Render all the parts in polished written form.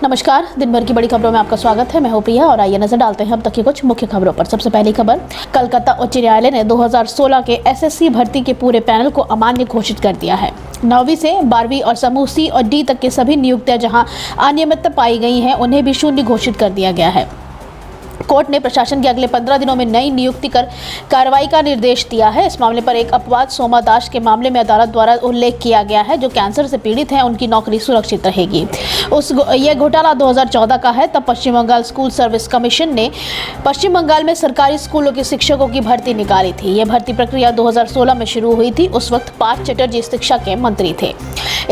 नमस्कार, दिन भर की बड़ी खबरों में आपका स्वागत है। मैं हूं प्रिया और आइए नजर डालते हैं अब तक की कुछ मुख्य खबरों पर। सबसे पहली खबर, कलकत्ता उच्च न्यायालय ने 2016 के एसएससी भर्ती के पूरे पैनल को अमान्य घोषित कर दिया है। 9वीं से 12वीं और समूह सी और डी तक के सभी नियुक्तियां जहां अनियमितता पाई गई हैं, उन्हें भी शून्य घोषित कर दिया गया है। कोर्ट ने प्रशासन के अगले 15 दिनों में नई नियुक्ति कर कार्रवाई का निर्देश दिया है। इस मामले पर एक अपवाद सोमा दास के मामले में अदालत द्वारा उल्लेख किया गया है, जो कैंसर से पीड़ित हैं, उनकी नौकरी सुरक्षित रहेगी। यह घोटाला 2014 का है। तब पश्चिम बंगाल स्कूल सर्विस कमीशन ने पश्चिम बंगाल में सरकारी स्कूलों के शिक्षकों की भर्ती निकाली थी। यह भर्ती प्रक्रिया 2016 में शुरू हुई थी। उस वक्त पार्थ चटर्जी शिक्षा के मंत्री थे।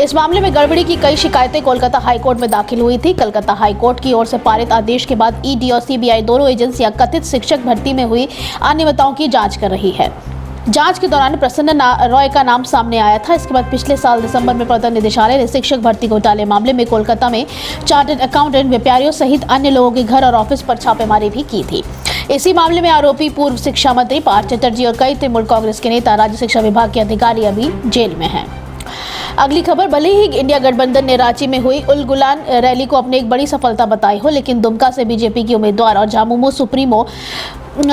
इस मामले में गड़बड़ी की कई शिकायतें कोलकाता हाईकोर्ट में दाखिल हुई थी। कलकत्ता हाईकोर्ट की ओर से पारित आदेश के बाद ईडी और सीबीआई दोनों एजेंसियां कथित शिक्षक भर्ती में हुई अनियमितताओं की जांच कर रही है। जांच के दौरान प्रसन्न रॉय का नाम सामने आया था। इसके बाद पिछले साल दिसंबर में प्रवर्तन निदेशालय ने शिक्षक भर्ती घोटाले मामले में कोलकाता में चार्टर्ड अकाउंटेंट, व्यापारियों सहित अन्य लोगों के घर और ऑफिस पर छापेमारी भी की थी। इसी मामले में आरोपी पूर्व शिक्षा मंत्री पार्थ चटर्जी और कई तृणमूल कांग्रेस के नेता, राज्य शिक्षा विभाग के अधिकारी अभी जेल में हैं। अगली खबर, भले ही इंडिया गठबंधन ने रांची में हुई उल गुलान रैली को अपनी एक बड़ी सफलता बताई हो, लेकिन दुमका से बीजेपी की उम्मीदवार और झामुमो सुप्रीमो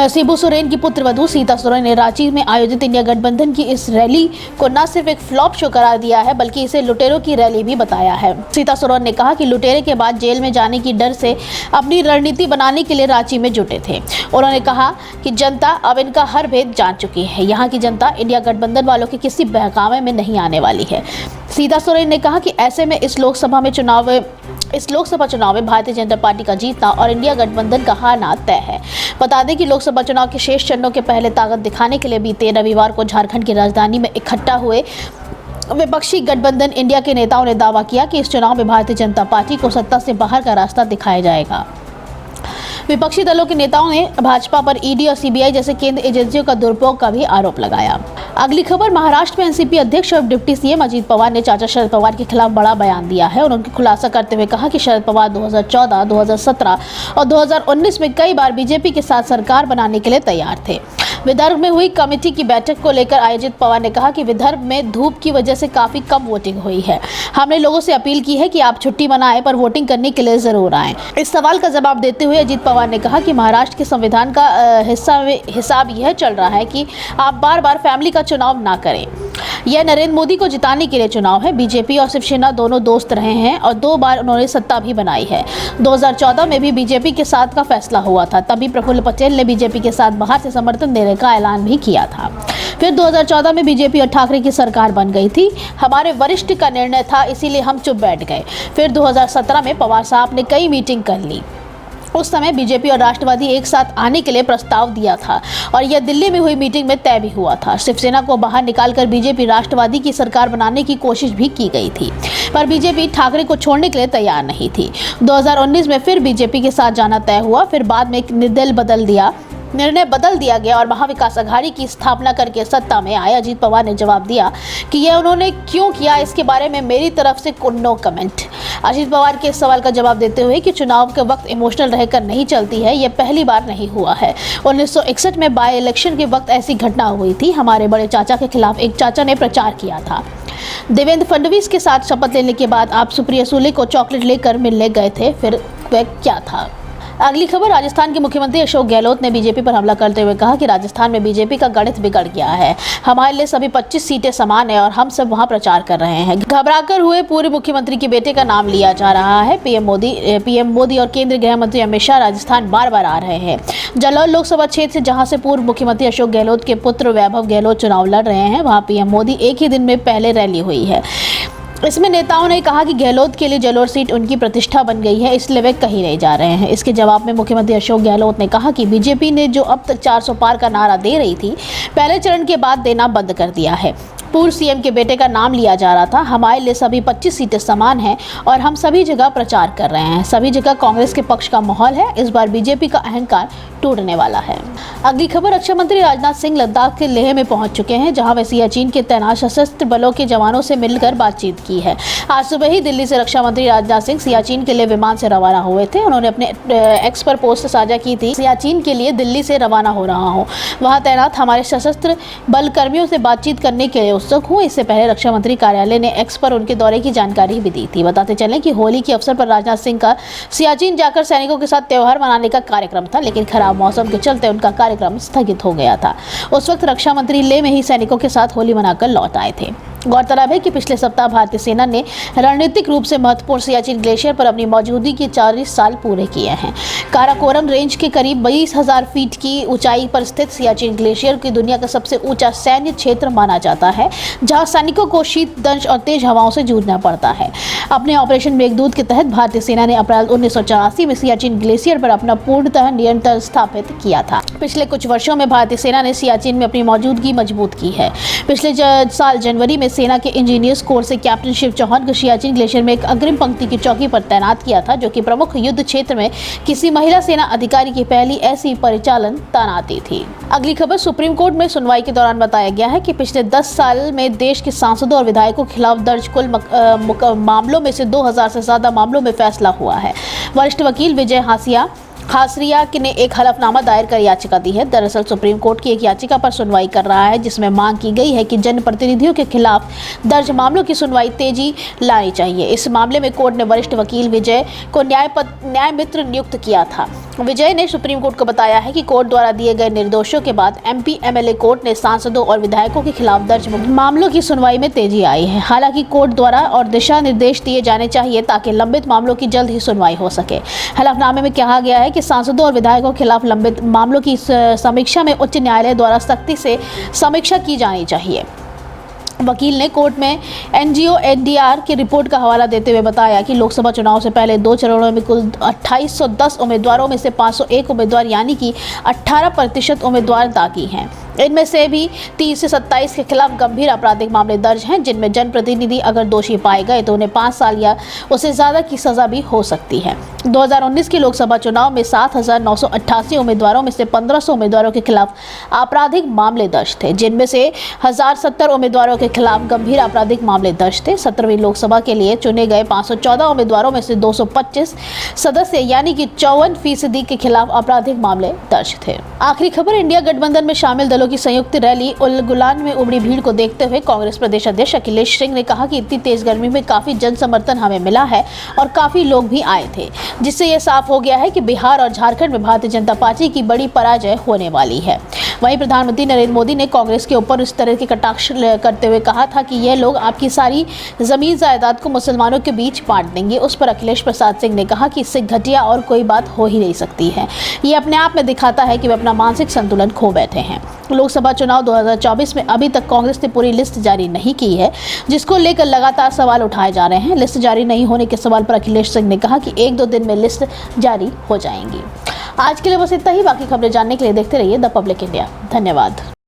शिबू सोरेन की पुत्रवधू सीता सोरेन ने रांची में आयोजित इंडिया गठबंधन की इस रैली को न सिर्फ एक फ्लॉप शो करार दिया है, बल्कि इसे लुटेरों की रैली भी बताया है। सीता सोरेन ने कहा कि लुटेरे के बाद जेल में जाने की डर से अपनी रणनीति बनाने के लिए रांची में जुटे थे। उन्होंने कहा कि जनता अब इनका हर भेद जान चुकी है। यहाँ की जनता इंडिया गठबंधन वालों के किसी बहकावे में नहीं आने वाली है। सीता सोरेन ने कहा कि ऐसे में इस लोकसभा चुनाव में भारतीय जनता पार्टी का जीतना और इंडिया गठबंधन का हारना तय है। बता दें कि लोकसभा चुनाव के शेष चरणों के पहले ताकत दिखाने के लिए बीते रविवार को झारखंड की राजधानी में इकट्ठा हुए विपक्षी गठबंधन इंडिया के नेताओं ने दावा किया कि इस चुनाव में भारतीय जनता पार्टी को सत्ता से बाहर का रास्ता दिखाया जाएगा। विपक्षी दलों के नेताओं ने भाजपा पर ईडी और सीबीआई जैसे केंद्रीय एजेंसियों का दुरुपयोग का भी आरोप लगाया। अगली खबर, महाराष्ट्र में एनसीपी अध्यक्ष और डिप्टी सीएम अजीत पवार ने चाचा शरद पवार के खिलाफ बड़ा बयान दिया है। उन्होंने खुलासा करते हुए कहा कि शरद पवार 2014, 2017 और 2019 में कई बार बीजेपी के साथ सरकार बनाने के लिए तैयार थे। विदर्भ में हुई कमेटी की बैठक को लेकर अजीत पवार ने कहा कि विदर्भ में धूप की वजह से काफी कम वोटिंग हुई है। हमने लोगों से अपील की है कि आप छुट्टी मनाएं, पर वोटिंग करने के लिए जरूर आएं। इस सवाल का जवाब देते हुए अजीत पवार ने कहा कि महाराष्ट्र के संविधान का हिसाब यह चल रहा है कि आप बार बार फैमिली का चुनाव ना करें। यह नरेंद्र मोदी को जिताने के लिए चुनाव है। बीजेपी और शिवसेना दोनों दोस्त रहे हैं और 2 बार उन्होंने सत्ता भी बनाई है। 2014 में भी बीजेपी के साथ का फैसला हुआ था। तभी प्रफुल्ल पटेल ने बीजेपी के साथ बाहर से समर्थन देने का ऐलान भी किया था। फिर 2014 में बीजेपी और ठाकरे की सरकार बन गई थी। हमारे वरिष्ठ का निर्णय था, इसीलिए हम चुप बैठ गए। फिर 2017 में पवार साहब ने कई मीटिंग कर ली। उस समय बीजेपी और राष्ट्रवादी एक साथ आने के लिए प्रस्ताव दिया था और यह दिल्ली में हुई मीटिंग में तय भी हुआ था। शिवसेना को बाहर निकालकर बीजेपी राष्ट्रवादी की सरकार बनाने की कोशिश भी की गई थी, पर बीजेपी ठाकरे को छोड़ने के लिए तैयार नहीं थी। 2019 में फिर बीजेपी के साथ जाना तय हुआ। फिर बाद में एक निर्णय बदल दिया गया और महाविकास अघाड़ी की स्थापना करके सत्ता में आए। अजीत पवार ने जवाब दिया कि यह उन्होंने क्यों किया, इसके बारे में मेरी तरफ से नो कमेंट। अजीत पवार के इस सवाल का जवाब देते हुए कि चुनाव के वक्त इमोशनल रहकर नहीं चलती है, यह पहली बार नहीं हुआ है। 1961 में बाय इलेक्शन के वक्त ऐसी घटना हुई थी। हमारे बड़े चाचा के खिलाफ एक चाचा ने प्रचार किया था। देवेंद्र फडणवीस के साथ शपथ लेने के बाद आप सुप्रिया सुले को चॉकलेट लेकर मिलने गए थे, फिर वह क्या था। अगली खबर, राजस्थान के मुख्यमंत्री अशोक गहलोत ने बीजेपी पर हमला करते हुए कहा कि राजस्थान में बीजेपी का गणित बिगड़ गया है। हमारे लिए सभी 25 सीटें समान है और हम सब वहां प्रचार कर रहे हैं। घबराकर हुए पूर्व मुख्यमंत्री के बेटे का नाम लिया जा रहा है। पीएम मोदी और केंद्रीय गृह मंत्री अमित शाह राजस्थान बार बार आ रहे हैं। जालौर लोकसभा क्षेत्र से जहां से पूर्व मुख्यमंत्री अशोक गहलोत के पुत्र वैभव गहलोत चुनाव लड़ रहे हैं, वहां पीएम मोदी एक ही दिन में पहले रैली हुई है। इसमें नेताओं ने कहा कि गहलोत के लिए जालौर सीट उनकी प्रतिष्ठा बन गई है, इसलिए वे कहीं नहीं जा रहे हैं। इसके जवाब में मुख्यमंत्री अशोक गहलोत ने कहा कि बीजेपी ने जो अब तक 400 पार का नारा दे रही थी, पहले चरण के बाद देना बंद कर दिया है। पूर्व सीएम के बेटे का नाम लिया जा रहा था। हमारे लिए सभी 25 सीटें समान हैं और हम सभी जगह प्रचार कर रहे हैं। सभी जगह कांग्रेस के पक्ष का माहौल है। इस बार बीजेपी का अहंकार टूटने वाला है। अगली खबर, रक्षा मंत्री राजनाथ सिंह लद्दाख के लेह में पहुंच चुके हैं, जहां वे सियाचिन के तैनात सशस्त्र बलों के जवानों से मिलकर बातचीत की है। आज सुबह ही दिल्ली से रक्षा मंत्री राजनाथ सिंह सियाचिन के लिए विमान से रवाना हुए थे। उन्होंने अपने एक्स पर पोस्ट साझा की थी, सियाचिन के लिए दिल्ली से रवाना हो रहा हूँ, वहाँ तैनात हमारे सशस्त्र बल कर्मियों से बातचीत करने के लिए उत्सुक हूँ। इससे पहले रक्षा मंत्री कार्यालय ने एक्स पर उनके दौरे की जानकारी भी दी थी। बताते चलें कि होली के अवसर पर राजनाथ सिंह का सियाचिन जाकर सैनिकों के साथ त्योहार मनाने का कार्यक्रम था, लेकिन खराब मौसम के चलते उनका कार्यक्रम स्थगित हो गया था। उस वक्त रक्षा मंत्री लेह में ही सैनिकों के साथ होली मनाकर लौट आए थे। गौरतलब है कि पिछले सप्ताह भारतीय सेना ने रणनीतिक रूप से महत्वपूर्ण सियाचिन ग्लेशियर पर अपनी मौजूदगी के 40 साल पूरे किए हैं। काराकोरम रेंज के करीब 22,000 फीट की ऊंचाई पर स्थित सियाचिन ग्लेशियर की दुनिया का सबसे ऊंचा सैन्य क्षेत्र माना जाता है, जहां सैनिकों को शीत, दंश और तेज हवाओं से जूझना पड़ता है। अपने ऑपरेशन मेघदूत के तहत भारतीय सेना ने अप्रैल 1984 में सियाचिन ग्लेशियर पर अपना पूर्णतः नियंत्रण स्थापित किया था। पिछले कुछ वर्षों में भारतीय सेना ने सियाचिन में अपनी मौजूदगी मजबूत की है। पिछले साल जनवरी में सेना के इंजीनियर्स कोर से कैप्टन शिव चौहान को सियाचिन ग्लेशियर में एक अग्रिम पंक्ति की चौकी पर तैनात किया था, जो कि प्रमुख युद्ध क्षेत्र में किसी महिला सेना अधिकारी की पहली ऐसी परिचालन तैनाती थी। अगली खबर, सुप्रीम कोर्ट में सुनवाई के दौरान बताया गया है कि पिछले 10 साल में देश के सांसदों और विधायकों के खिलाफ दर्ज कुल मामलों में से 2000 से ज्यादा मामलों में फैसला हुआ है। वरिष्ठ वकील विजय हासरिया ने एक हलफनामा दायर कर याचिका दी है। दरअसल सुप्रीम कोर्ट की एक याचिका पर सुनवाई कर रहा है, जिसमें मांग की गई है कि जनप्रतिनिधियों के खिलाफ दर्ज मामलों की सुनवाई तेजी लानी चाहिए। इस मामले में कोर्ट ने वरिष्ठ वकील विजय को न्याय मित्र नियुक्त किया था। विजय ने सुप्रीम कोर्ट को बताया है कि कोर्ट द्वारा दिए गए निर्देशों के बाद MP-MLA कोर्ट ने सांसदों और विधायकों के खिलाफ दर्ज मामलों की सुनवाई में तेजी आई है। हालांकि कोर्ट द्वारा और दिशा निर्देश दिए जाने चाहिए ताकि लंबित मामलों की जल्द ही सुनवाई हो सके। हलफनामे में कहा गया है कि सांसदों और विधायकों के खिलाफ लंबित मामलों की समीक्षा में उच्च न्यायालय द्वारा सख्ती से समीक्षा की जानी चाहिए। वकील ने कोर्ट में NGO-NDR की रिपोर्ट का हवाला देते हुए बताया कि लोकसभा चुनाव से पहले 2 चरणों में कुल 2810 उम्मीदवारों में से 501 उम्मीदवार यानी कि 18% उम्मीदवार दागी हैं। इनमें से भी 30 से 27 के खिलाफ गंभीर आपराधिक मामले दर्ज हैं, जिनमें जनप्रतिनिधि अगर दोषी पाए गए तो उन्हें 5 साल या उससे ज़्यादा की सज़ा भी हो सकती है। 2019 के लोकसभा चुनाव में 7,988 उम्मीदवारों में से 1500 उम्मीदवारों के खिलाफ आपराधिक मामले दर्ज थे, जिनमें से 1070 उम्मीदवारों के खिलाफ गंभीर आपराधिक मामले दर्ज थे। 17वीं लोकसभा के लिए चुने गए 514 उम्मीदवारों में से 225 सदस्य यानी कि 54% के खिलाफ आपराधिक मामले दर्ज थे। आखिरी खबर, इंडिया गठबंधन में शामिल दलों की संयुक्त रैली उल गुलान में उमड़ी भीड़ को देखते हुए कांग्रेस प्रदेश अध्यक्ष अखिलेश सिंह ने कहा कि इतनी तेज गर्मी में काफी जन समर्थन हमें मिला है और काफी लोग भी आए थे, जिससे यह साफ हो गया है कि बिहार और झारखंड में भारतीय जनता पार्टी की बड़ी पराजय होने वाली है। वहीं प्रधानमंत्री नरेंद्र मोदी ने कांग्रेस के ऊपर इस तरह के कटाक्ष करते हुए कहा था कि यह लोग आपकी सारी जमीन जायदाद को मुसलमानों के बीच बांट देंगे। उस पर अखिलेश प्रसाद सिंह ने कहा कि इससे घटिया और कोई बात हो ही नहीं सकती है। ये अपने आप में दिखाता है कि वे अपना मानसिक संतुलन खो बैठे हैं। लोकसभा चुनाव 2024 में अभी तक कांग्रेस ने पूरी लिस्ट जारी नहीं की है, जिसको लेकर लगातार सवाल उठाए जा रहे हैं। लिस्ट जारी नहीं होने के सवाल पर अखिलेश सिंह ने कहा कि 1-2 दिन में लिस्ट जारी हो जाएंगी। आज के लिए बस इतना ही। बाकी खबरें जानने के लिए देखते रहिए द पब्लिक इंडिया। धन्यवाद।